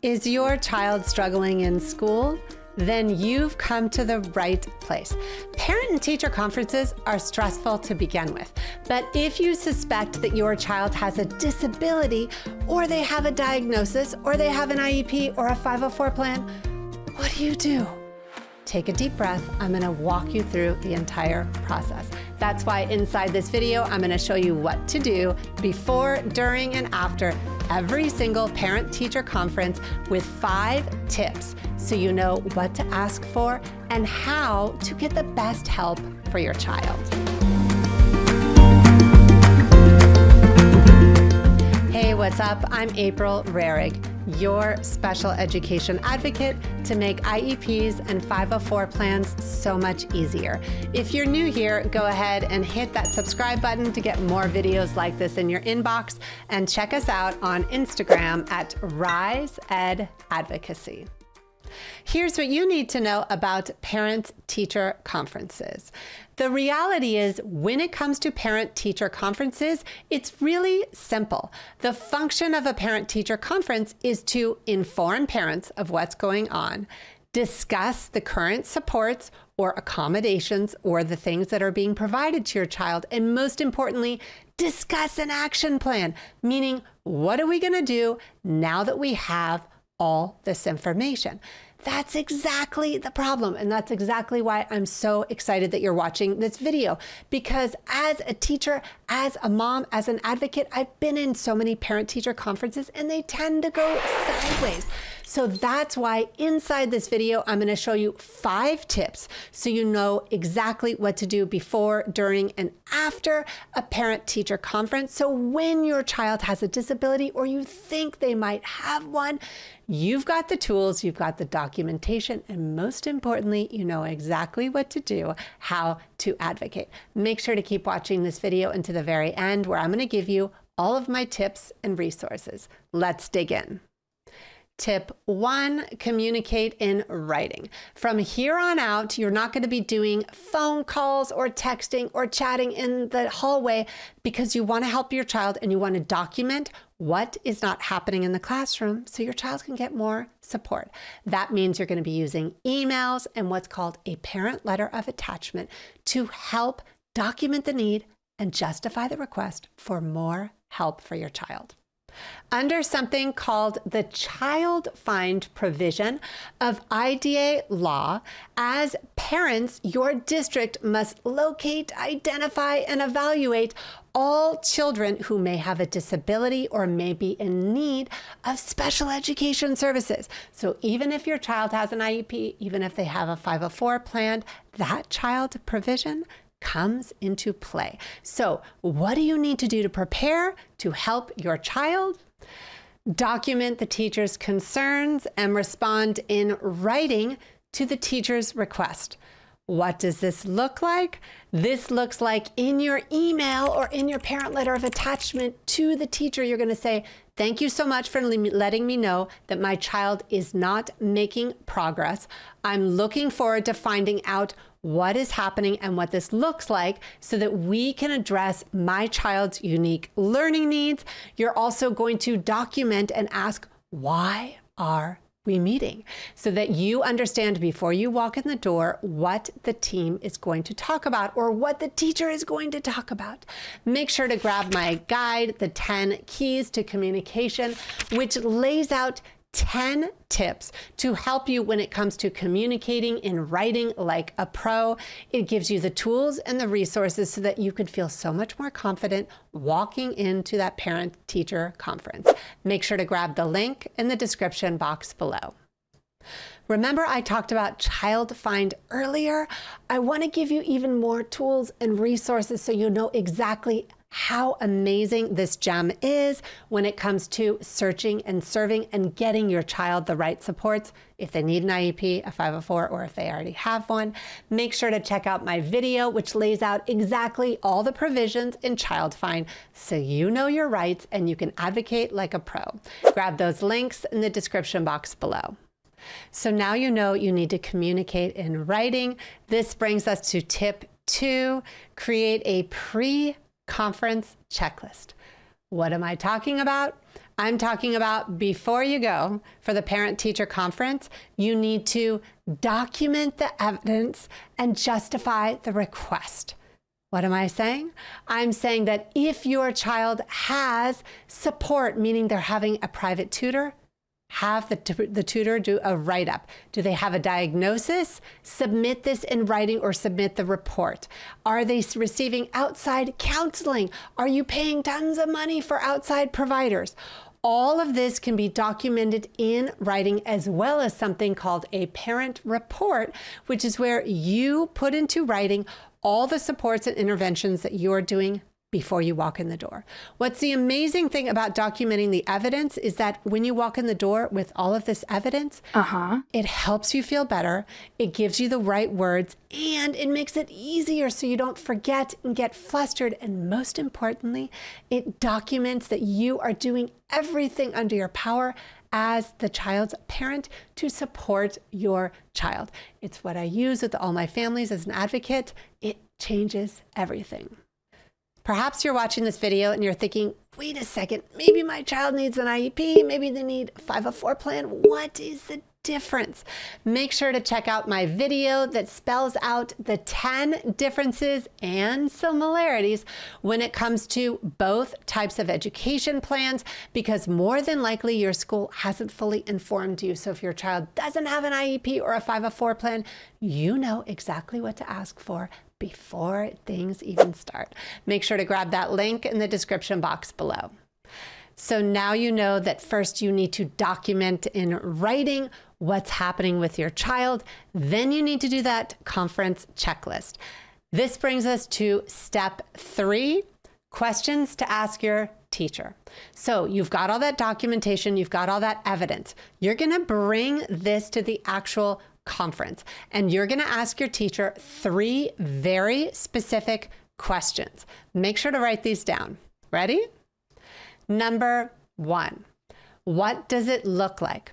Is your child struggling in school? Then you've come to the right place. Parent and teacher conferences are stressful to begin with, but if you suspect that your child has a disability, or they have a diagnosis, or they have an IEP or a 504 plan, what do? Take a deep breath. I'm going to walk you through the entire process. That's why inside this video, I'm going to show you what to do before, during, and after every single parent-teacher conference with 5 tips so you know what to ask for and how to get the best help for your child. Hey, what's up? I'm April Rarig, your special education advocate to make IEPs and 504 plans so much easier. If you're new here, go ahead and hit that subscribe button to get more videos like this in your inbox, and check us out on Instagram at RiseEdAdvocacy. Here's what you need to know about parent-teacher conferences. The reality is, when it comes to parent-teacher conferences, it's really simple. The function of a parent-teacher conference is to inform parents of what's going on, discuss the current supports or accommodations or the things that are being provided to your child, and most importantly, discuss an action plan, meaning what are we going to do now that we have all this information? That's exactly the problem. And that's exactly why I'm so excited that you're watching this video. Because as a teacher, as a mom, as an advocate, I've been in so many parent-teacher conferences and they tend to go sideways. So that's why inside this video, I'm going to show you 5 tips so you know exactly what to do before, during, and after a parent-teacher conference. So when your child has a disability or you think they might have one, you've got the tools, you've got the documentation, and most importantly, you know exactly what to do, how to advocate. Make sure to keep watching this video until the very end, where I'm going to give you all of my tips and resources. Let's dig in. Tip 1, communicate in writing. From here on out, you're not going to be doing phone calls or texting or chatting in the hallway, because you want to help your child and you want to document what is not happening in the classroom so your child can get more support. That means you're going to be using emails and what's called a parent letter of attachment to help document the need and justify the request for more help for your child. Under something called the Child Find provision of IDA law, as parents, your district must locate, identify, and evaluate all children who may have a disability or may be in need of special education services. So even if your child has an IEP, even if they have a 504 plan, that child provision comes into play. So what do you need to do to prepare to help your child? Document the teacher's concerns and respond in writing to the teacher's request. What does this look like? This looks like in your email or in your parent letter of attachment to the teacher, you're going to say, thank you so much for letting me know that my child is not making progress. I'm looking forward to finding out what is happening and what this looks like so that we can address my child's unique learning needs. You're also going to document and ask, why are we meeting? So that you understand before you walk in the door what the team is going to talk about or what the teacher is going to talk about. Make sure to grab my guide, The 10 Keys to Communication, which lays out 10 tips to help you when it comes to communicating in writing like a pro. It gives you the tools and the resources so that you can feel so much more confident walking into that parent-teacher conference. Make sure to grab the link in the description box below. Remember, I talked about Child Find earlier? I want to give you even more tools and resources so you know exactly how amazing this gem is when it comes to searching and serving and getting your child the right supports if they need an IEP, a 504, or if they already have one. Make sure to check out my video, which lays out exactly all the provisions in Child Find so you know your rights and you can advocate like a pro. Grab those links in the description box below. So now you know you need to communicate in writing. This brings us to tip 2, create a pre-conference checklist. What am I talking about? I'm talking about before you go for the parent-teacher conference, you need to document the evidence and justify the request. What am I saying? I'm saying that if your child has support, meaning they're having a private tutor, have the tutor do a write-up. Do they have a diagnosis? Submit this in writing or submit the report. Are they receiving outside counseling? Are you paying tons of money for outside providers? All of this can be documented in writing, as well as something called a parent report, which is where you put into writing all the supports and interventions that you're doing before you walk in the door. What's the amazing thing about documenting the evidence is that when you walk in the door with all of this evidence, it helps you feel better, it gives you the right words, and it makes it easier so you don't forget and get flustered. And most importantly, it documents that you are doing everything under your power as the child's parent to support your child. It's what I use with all my families as an advocate. It changes everything. Perhaps you're watching this video and you're thinking, wait a second, maybe my child needs an IEP, maybe they need a 504 plan. What is the difference? Make sure to check out my video that spells out the 10 differences and similarities when it comes to both types of education plans, because more than likely your school hasn't fully informed you. So if your child doesn't have an IEP or a 504 plan, you know exactly what to ask for before things even start. Make sure to grab that link in the description box below. So now you know that first you need to document in writing what's happening with your child. Then you need to do that conference checklist. This brings us to step 3, questions to ask your teacher. So you've got all that documentation, you've got all that evidence. You're going to bring this to the actual conference, and you're going to ask your teacher 3 very specific questions. Make sure to write these down. Ready? Number 1, what does it look like?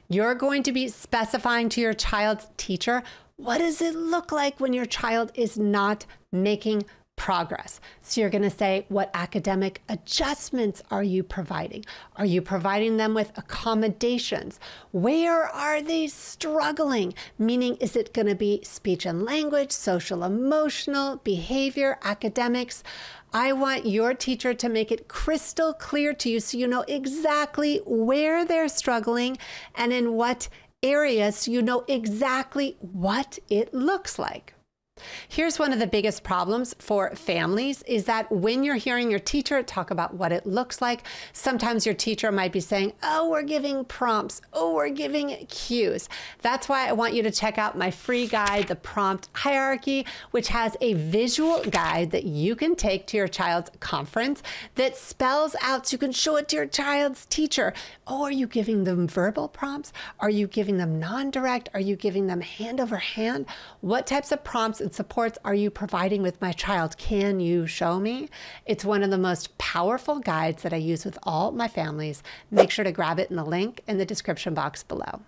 You're going to be specifying to your child's teacher, what does it look like when your child is not making progress? So you're going to say, what academic adjustments are you providing? Are you providing them with accommodations? Where are they struggling? Meaning, is it going to be speech and language, social emotional, behavior, academics? I want your teacher to make it crystal clear to you so you know exactly where they're struggling and in what areas, so you know exactly what it looks like. Here's one of the biggest problems for families is that when you're hearing your teacher talk about what it looks like, sometimes your teacher might be saying, oh, we're giving prompts. Oh, we're giving cues. That's why I want you to check out my free guide, The Prompt Hierarchy, which has a visual guide that you can take to your child's conference that spells out so you can show it to your child's teacher. Oh, are you giving them verbal prompts? Are you giving them non-direct? Are you giving them hand over hand? What types of prompts and supports are you providing with my child? Can you show me? It's one of the most powerful guides that I use with all my families. Make sure to grab it in the link in the description box below.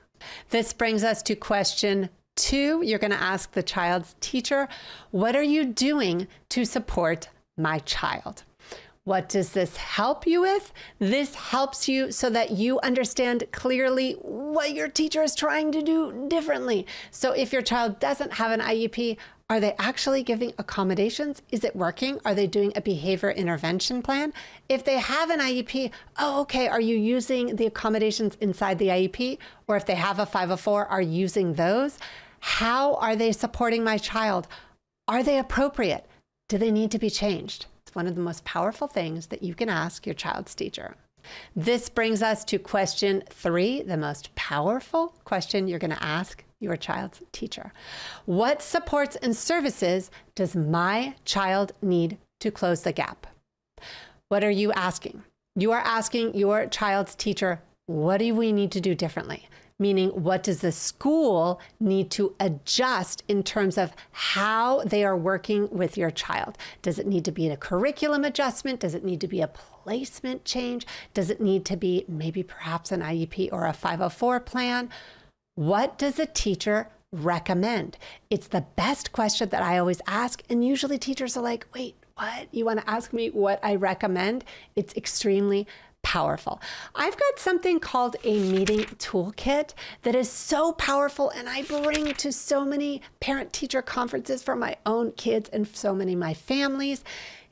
This brings us to question 2. You're going to ask the child's teacher, what are you doing to support my child? What does this help you with? This helps you so that you understand clearly what your teacher is trying to do differently. So if your child doesn't have an IEP, are they actually giving accommodations? Is it working? Are they doing a behavior intervention plan? If they have an IEP, oh, okay, are you using the accommodations inside the IEP? Or if they have a 504, are you using those? How are they supporting my child? Are they appropriate? Do they need to be changed? One of the most powerful things that you can ask your child's teacher. This brings us to question 3, the most powerful question you're going to ask your child's teacher. What supports and services does my child need to close the gap? What are you asking? You are asking your child's teacher, what do we need to do differently? Meaning, what does the school need to adjust in terms of how they are working with your child? Does it need to be a curriculum adjustment? Does it need to be a placement change? Does it need to be maybe perhaps an IEP or a 504 plan? What does a teacher recommend? It's the best question that I always ask. And usually teachers are like, wait, what? You want to ask me what I recommend? It's extremely powerful. I've got something called a meeting toolkit that is so powerful, and I bring to so many parent-teacher conferences for my own kids and so many of my families.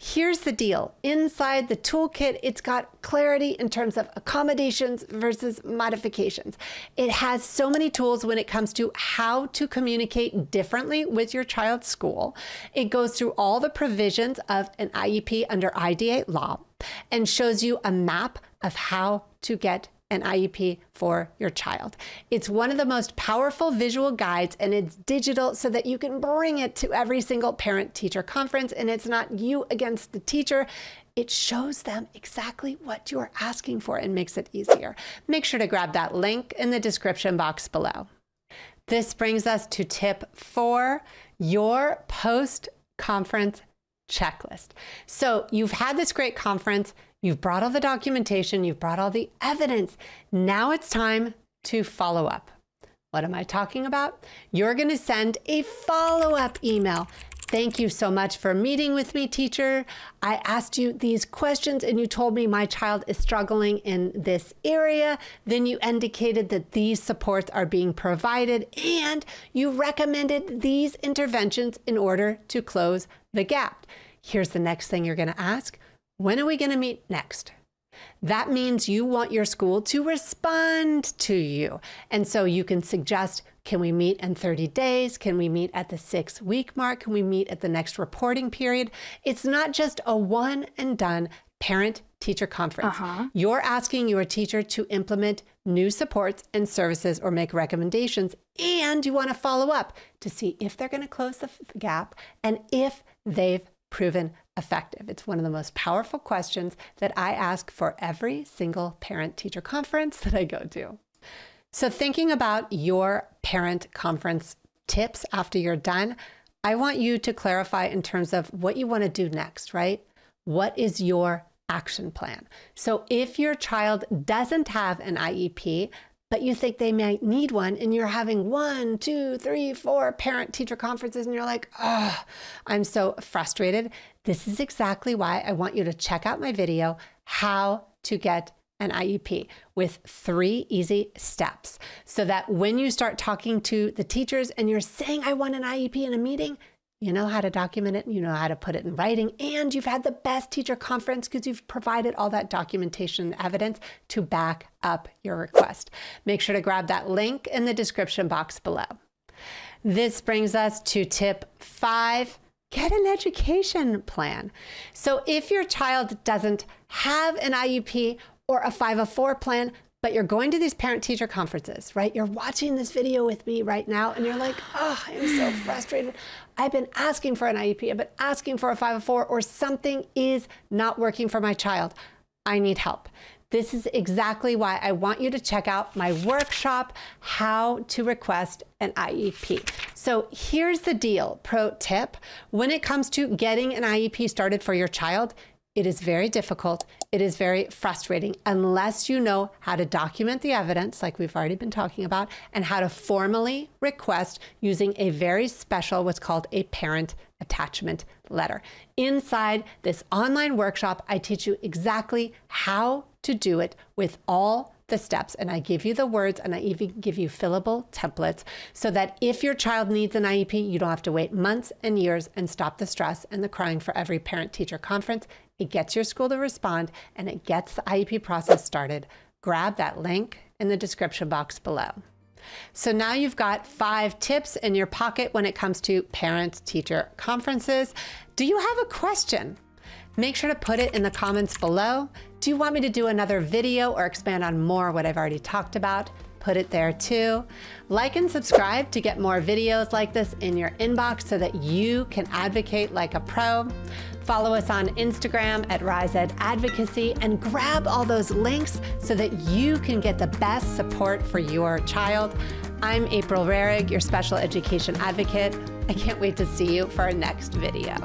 Here's the deal. Inside the toolkit, it's got clarity in terms of accommodations versus modifications. It has so many tools when it comes to how to communicate differently with your child's school. It goes through all the provisions of an IEP under IDA law and shows you a map of how to get an IEP for your child. It's one of the most powerful visual guides, and it's digital so that you can bring it to every single parent-teacher conference, and it's not you against the teacher. It shows them exactly what you're asking for and makes it easier. Make sure to grab that link in the description box below. This brings us to tip 4, your post-conference checklist. So you've had this great conference, you've brought all the documentation, you've brought all the evidence. Now it's time to follow up. What am I talking about? You're going to send a follow-up email. Thank you so much for meeting with me, teacher. I asked you these questions and you told me my child is struggling in this area. Then you indicated that these supports are being provided and you recommended these interventions in order to close the gap. Here's the next thing you're going to ask. When are we going to meet next? That means you want your school to respond to you. And so you can suggest, can we meet in 30 days? Can we meet at the 6-week mark? Can we meet at the next reporting period? It's not just a one and done parent-teacher conference. You're asking your teacher to implement new supports and services or make recommendations, and you want to follow up to see if they're going to close the gap and if they've proven effective. It's one of the most powerful questions that I ask for every single parent-teacher conference that I go to. So thinking about your parent conference tips after you're done, I want you to clarify in terms of what you want to do next, right? What is your action plan? So if your child doesn't have an IEP, but you think they might need one, and you're having 1, 2, 3, 4 parent-teacher conferences, and you're like, oh, I'm so frustrated. This is exactly why I want you to check out my video, How to Get an IEP, with 3 easy steps, so that when you start talking to the teachers and you're saying, I want an IEP in a meeting, you know how to document it, you know how to put it in writing, and you've had the best teacher conference because you've provided all that documentation and evidence to back up your request. Make sure to grab that link in the description box below. This brings us to tip 5, get an education plan. So if your child doesn't have an IEP or a 504 plan, but you're going to these parent-teacher conferences, right? You're watching this video with me right now, and you're like, oh, I'm so frustrated. I've been asking for an IEP. I've been asking for a 504, or something is not working for my child. I need help. This is exactly why I want you to check out my workshop, How to Request an IEP. So here's the deal, pro tip. When it comes to getting an IEP started for your child, it is very difficult. It is very frustrating unless you know how to document the evidence, like we've already been talking about, and how to formally request using a very special, what's called a parent attachment letter. Inside this online workshop, I teach you exactly how to do it with all the steps, and I give you the words, and I even give you fillable templates so that if your child needs an IEP, you don't have to wait months and years and stop the stress and the crying for every parent-teacher conference. It gets your school to respond, and it gets the IEP process started. Grab that link in the description box below. So now you've got 5 tips in your pocket when it comes to parent-teacher conferences. Do you have a question? Make sure to put it in the comments below. Do you want me to do another video or expand on more of what I've already talked about? Put it there too. Like and subscribe to get more videos like this in your inbox so that you can advocate like a pro. Follow us on Instagram at RiseEdAdvocacy and grab all those links so that you can get the best support for your child. I'm April Rarig, your special education advocate. I can't wait to see you for our next video.